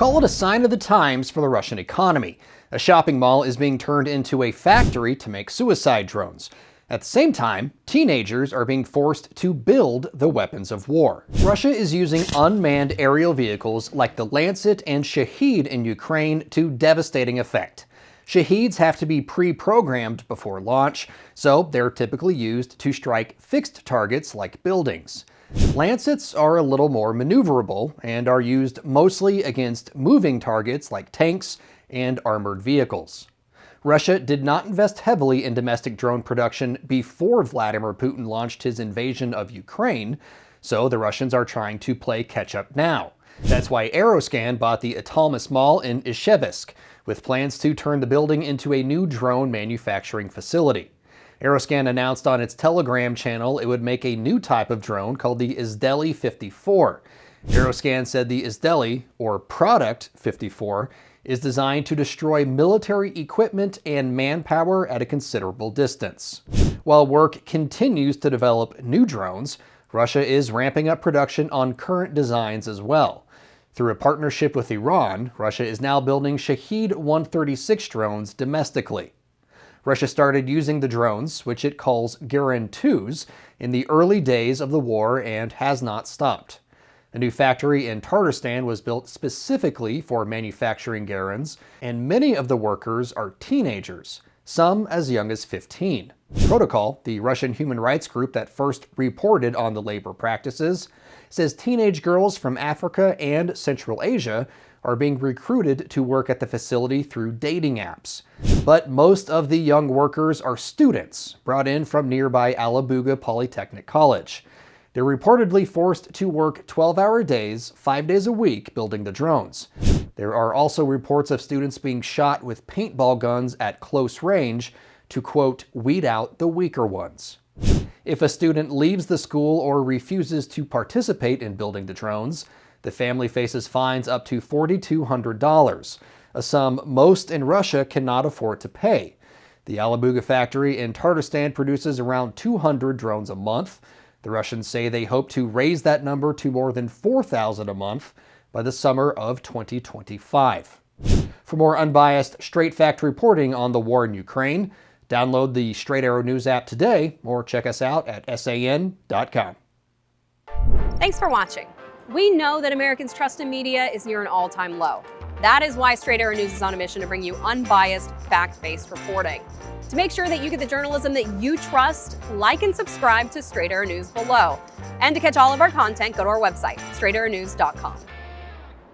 Call it a sign of the times for the Russian economy. A shopping mall is being turned into a factory to make suicide drones. At the same time, teenagers are being forced to build the weapons of war. Russia is using unmanned aerial vehicles like the Lancet and Shahed in Ukraine to devastating effect. Shaheeds have to be pre-programmed before launch, so they're typically used to strike fixed targets like buildings. Lancets are a little more maneuverable and are used mostly against moving targets like tanks and armored vehicles. Russia did not invest heavily in domestic drone production before Vladimir Putin launched his invasion of Ukraine, so the Russians are trying to play catch-up now. That's why Aeroscan bought the Italmus Mall in Izhevsk, with plans to turn the building into a new drone manufacturing facility. Aeroscan announced on its Telegram channel it would make a new type of drone called the Izdeli 54. Aeroscan said the Izdeli, or Product 54, is designed to destroy military equipment and manpower at a considerable distance. While work continues to develop new drones, Russia is ramping up production on current designs as well. Through a partnership with Iran, Russia is now building Shahed 136 drones domestically. Russia started using the drones, which it calls Garand 2s, in the early days of the war and has not stopped. A new factory in Tatarstan was built specifically for manufacturing Garands, and many of the workers are teenagers, some as young as 15. Protocol, the Russian human rights group that first reported on the labor practices, says teenage girls from Africa and Central Asia are being recruited to work at the facility through dating apps. But most of the young workers are students brought in from nearby Alabuga Polytechnic College. They're reportedly forced to work 12-hour days, 5 days a week, building the drones. There are also reports of students being shot with paintball guns at close range to, quote, weed out the weaker ones. If a student leaves the school or refuses to participate in building the drones, the family faces fines up to $4,200, a sum most in Russia cannot afford to pay. The Alabuga factory in Tatarstan produces around 200 drones a month. The Russians say they hope to raise that number to more than 4,000 a month by the summer of 2025. For more unbiased, straight-fact reporting on the war in Ukraine, download the Straight Arrow News app today or check us out at san.com. Thanks for watching. We know that Americans' trust in media is near an all-time low. That is why Straight Arrow News is on a mission to bring you unbiased, fact-based reporting. To make sure that you get the journalism that you trust, like and subscribe to Straight Arrow News below. And to catch all of our content, go to our website, straightarrownews.com.